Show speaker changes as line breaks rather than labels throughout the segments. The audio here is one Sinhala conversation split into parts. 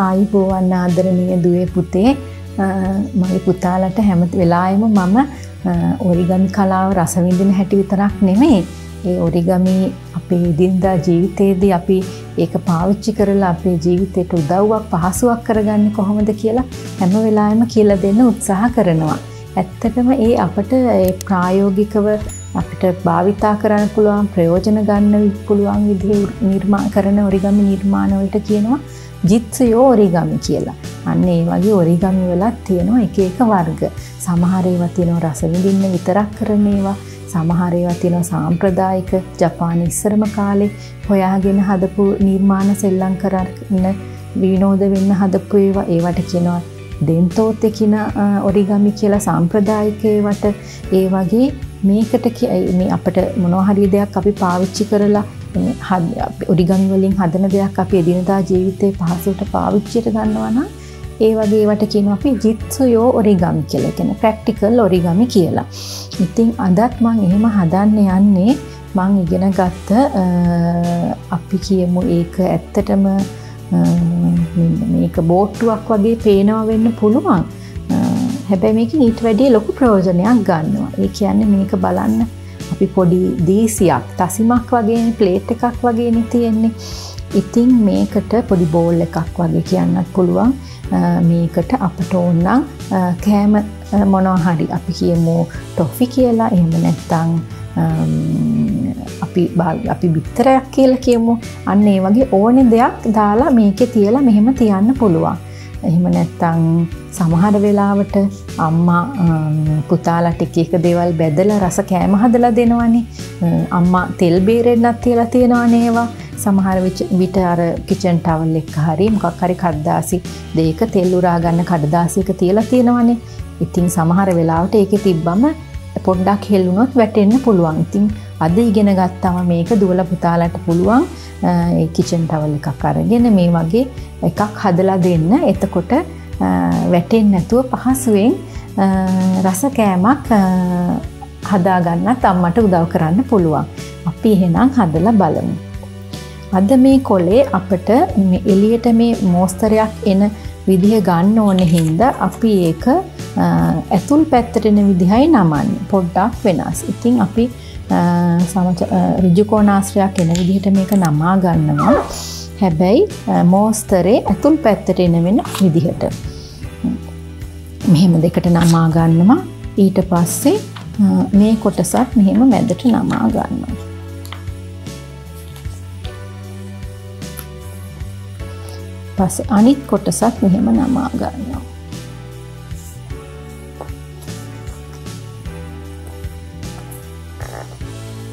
ආයිබෝවන් ආදරණීය දුවේ පුතේ මගේ පුතාලට හැම වෙලාවෙම මම ඔරිගමි කලාව රස විඳින හැටි විතරක් නෙමෙයි ඒ ඔරිගමි අපේ දිනදා ජීවිතයේදී අපි ඒක පාවිච්චි කරලා අපේ ජීවිතයට උදව්වක් පහසුවක් කරගන්නේ කොහොමද කියලා හැම වෙලාවෙම කියලා දෙන්න උත්සාහ කරනවා. ඇත්තටම ඒ අපට ප්‍රායෝගිකව අපිට භාවිතා කරන්න පුළුවන් ප්‍රයෝජන ගන්න පුළුවන් විදිහේ නිර්මාණ කරන ඔරිගමි නිර්මාණ වලට කියනවා ජිත්සුයෝ ඔරිගමි කියලා. අන්න ඒ වගේ ඔරිගමි වලත් තියෙනවා එක එක වර්ග. සමහර ඒවා තියෙනවා රස විඳින්න විතරක් කරන ඒවා. සමහර ඒවා තියෙනවා සාම්ප්‍රදායික ජපානයේ ඉස්සරම කාලේ හොයාගෙන හදපු නිර්මාණ සෙල්ලම් කරන විනෝද වෙන්න හදපු ඒවා. ඒවට කියනවා දෙන්තෝතේ කියන ඔරිගමි කියලා සාම්ප්‍රදායික ඒවට. ඒ වගේ මේකට මේ අපිට මොනවා හරි දෙයක් අපි පාවිච්චි කරලා ඔරිගමි වලින් හදන දෙයක් අපි එදිනදා ජීවිතේ පහසුවට පාවිච්චියට ගන්නවා නම් ඒ වගේ ඒවට කියනවා අපි ජිත්සුයෝ ඔරිගමි කියලා. කියන්නේ ප්‍රැක්ටිකල් ඔරිගමි කියලා. ඉතින් අදත් මම එහෙම හදන්න යන්නේ මම ඉගෙන ගත්ත අපි කියමු ඒක ඇත්තටම මේක බෝට්ටුවක් වගේ පේනවා වෙන්න පුළුවන්. හැබැයි මේකෙන් ඊට වැඩිය ලොකු ප්‍රයෝජනයක් ගන්නවා. ඒ කියන්නේ මේක බලන්න අපි පොඩි දීසියක් තසිමක් වගේ ප්ලේට් එකක් වගේනේ තියෙන්නේ. ඉතින් මේකට පොඩි බෝල් එකක් වගේ කියන්නත් පුළුවන්. මේකට අපට ඕන නම් කෑම මොනවා හරි අපි කියමු ටොෆි කියලා. එහෙම නැත්නම් අපි බිත්තරයක් කියලා කියමු. අන්න ඒ වගේ ඕනේ දෙයක් දාලා මේකේ තියලා මෙහෙම තියන්න පුළුවන්. එහෙම නැත්නම් සමහර වෙලාවට අම්මා පුතාලට එක එක දේවල් බෙදලා රස කෑම හදලා දෙනවනේ. අම්මා තෙල් බේරෙන්නත් තියලා තියනවනේ ඒවා. සමහර විට අර කිචන් ටවල් එක හරි මොකක් හරි කඩදාසි දෙයක තෙල් උරා ගන්න කඩදාසියක තියලා තියනවනේ. ඉතින් සමහර වෙලාවට ඒකේ තිබ්බම පොඩ්ඩක් හෙල්ලුනොත් වැටෙන්න පුළුවන්. ඉතින් අද ඉගෙන ගත්තම මේක දුවලා පුතාලට පුළුවන් ඒ කිචන් ටවල් එකක් අරගෙන මේ වගේ එකක් හදලා දෙන්න. එතකොට වැටෙන්නේ නැතුව පහසුවෙන් රස කෑමක් හදා ගන්නත් අම්මට උදව් කරන්න පුළුවන්. අපි එහෙනම් හදලා බලමු. අද මේ කොලේ අපිට එළියට මේ මෝස්තරයක් එන විදිහ ගන්න ඕනේ හින්දා අපි ඒක ඇතුල් පැත්තට එන විදිහයි නමන්නේ. පොඩ්ඩක් වෙනස්. ඉතින් අපි ඍජු කෝණාශ්‍රයක් එන විදිහට මේක නමා ගන්නවා. හැබැයි මෝස්තරේ ඇතුල් පැත්තට එන වෙන විදිහට. මෙහෙම දෙකට නමා ගන්නවා. ඊට පස්සේ මේ කොටසත් මෙහෙම මැදට නමා ගන්නවා. පස්සේ අනිත් කොටසත් මෙහෙම නමා ගන්නවා.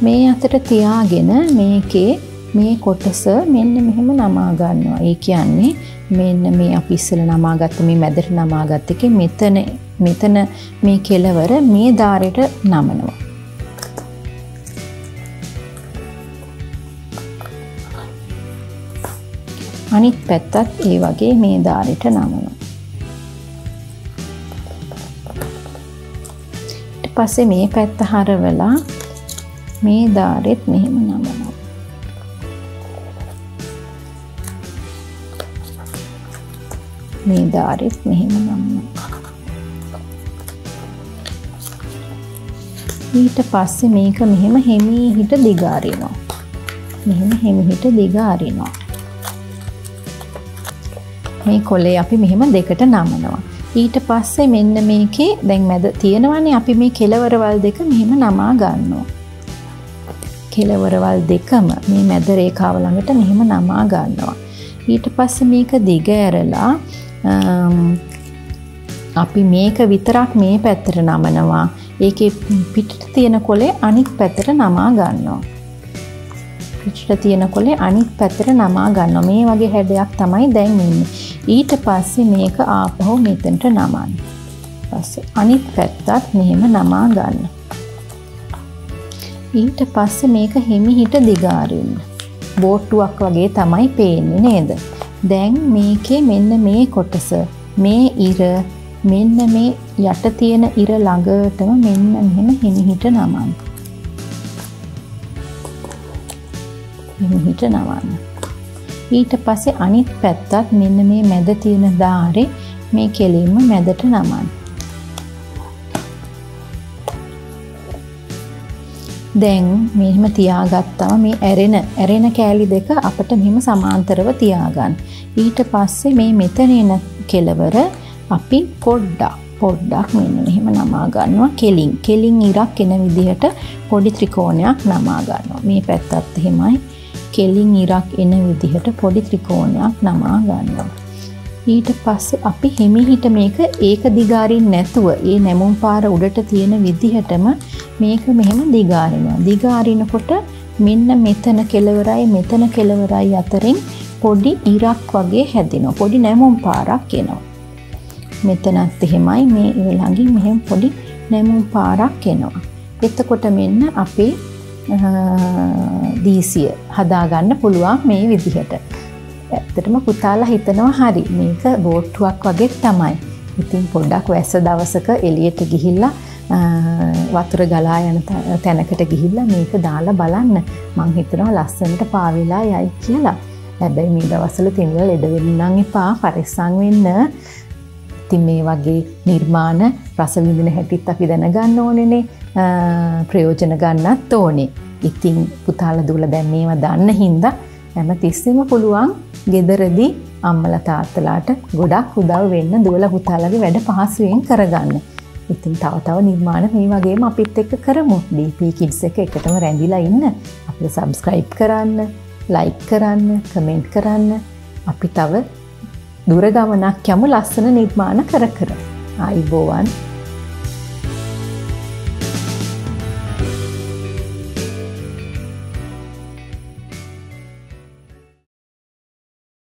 මේ අතර තියාගෙන මේකේ මේ කොටස මෙන්න මෙහෙම නමා ගන්නවා. ඒ කියන්නේ මෙන්න මේ අපි ඉස්සෙල්ලා නමාගත්ත මේ මැදට නමාගත්ත එකේ මෙතන මේ කෙලවර මේ ධාරයට නමනවා. අනිත් පැත්තත් ඒ වගේ මේ ධාරයට නමනවා. ඊට පස්සේ මේ පැත්ත හරවලා මේ ධාරෙත් මෙහෙම නමනවා. මේ ධාරෙත් මෙහෙම නමනවා. ඊට පස්සේ මේක මෙහෙම හිමීහිට දිග අරිනවා. මෙහෙම හිමීහිට දිග අරිනවා. මේ කොලේ අපි මෙහෙම දෙකට නමනවා. ඊට පස්සේ මෙන්න මේකේ දැන් මැද තියෙනවනේ අපි මේ කෙලවරවල් දෙක මෙහෙම නමා ගන්නවා. කෙලවරවල් දෙකම මේ මැද රේඛාව ළඟට මෙහෙම නමා ගන්නවා. ඊට පස්සේ මේක දිග ඇරලා අපි මේක විතරක් මේ පැත්තට නමනවා. ඒකේ පිටට තියෙන කොලේ අනිත් පැත්තට නමා ගන්නවා. පිටට තියෙන කොලේ අනිත් පැත්තට නමා ගන්නවා. මේ වගේ හැඩයක් තමයි දැන් ඉන්නේ. ඊට පස්සේ මේක ආපහු මෙතනට නමන්න. පස්සේ අනිත් පැත්තත් මෙහෙම නමා ගන්න. ඊට පස්සේ මේක හිමිහිට දිගාරින්න. බෝට්ටුවක් වගේ තමයි පේන්නේ නේද? දැන් මේකේ මෙන්න මේ කොටස මේ ඉර මෙන්න මේ යට තියෙන ඉර ළඟටම මෙන්න මෙහෙම හිමිහිට නමන්න. හිමිහිට නමන්න. ඊට පස්සේ අනිත් පැත්තත් මෙන්න මේ මැද තියෙන ධාරේ මේ කෙලින්ම මැදට නමන්න. දැන් මෙහෙම තියාගත්තාම මේ ඇරෙන කෑලි දෙක අපිට මෙහෙම සමාන්තරව තියාගන්න. ඊට පස්සේ මේ මෙතන එන කෙලවර අපි පොඩ්ඩක් මෙන්න මෙහෙම නමා ගන්නවා කෙලින් ඉරක් එන විදිහට පොඩි ත්‍රිකෝණයක් නමා ගන්නවා. මේ පැත්තත් එහෙමයි කෙලින් ඉරක් එන විදිහට පොඩි ත්‍රිකෝණයක් නමා ගන්නවා. ඊට පස්සේ අපි හිමිහිට මේක ඒක දිගාරින් නැතුව ඒ නැමුම් පාර උඩට තියෙන විදිහටම මේක මෙහෙම දිගාරිනවා. දිගාරිනකොට මෙන්න මෙතන කෙලවරයි අතරින් පොඩි ඉරක් වගේ හැදෙනවා. පොඩි නැමුම් පාරක් එනවා. මෙතනත් එහෙමයි මේ ළඟින් මෙහෙම පොඩි නැමුම් පාරක් එනවා. එතකොට මෙන්න අපේ දීසිය හදාගන්න පුළුවන් මේ විදිහට. ඇත්තටම පුතාලා හිතනවා හරි මේක බෝට්ටුවක් වගේ තමයි. ඉතින් පොඩ්ඩක් වැස්ස දවසක එළියට ගිහිල්ලා වතුර ගලා යන තැනකට ගිහිල්ලා මේක දාලා බලන්න. මං හිතනවා ලස්සනට පාවෙලා යයි කියලා. හැබැයි මේ දවස්වල තින්වල ලෙඩ වෙන්න නම් එපා පරිස්සම් වෙන්න. ඉතින් මේ වගේ නිර්මාණ රස විඳින හැටිත් අපි දැනගන්න ඕනේනේ. ප්‍රයෝජන ගන්නත් ඕනේ. ඉතින් පුතාලා දුවලා දැන් මේවා දන්න හින්දා හැම තිස්සෙම පුළුවන් ගෙදරදී අම්මලා තාත්තලාට ගොඩක් උදව් වෙන්න දුවලා පුතාලාගේ වැඩ පහසුවෙන් කරගන්න. ඉතින් තව නිර්මාණ මේ වගේම අපිත් එක්ක කරමු. DP Kids එක එකටම රැඳිලා ඉන්න. අපිට subscribe කරන්න, like කරන්න, comment කරන්න. අපි තව දුර ගමනක් යමු ලස්සන නිර්මාණ කර. ආයිබෝවන්.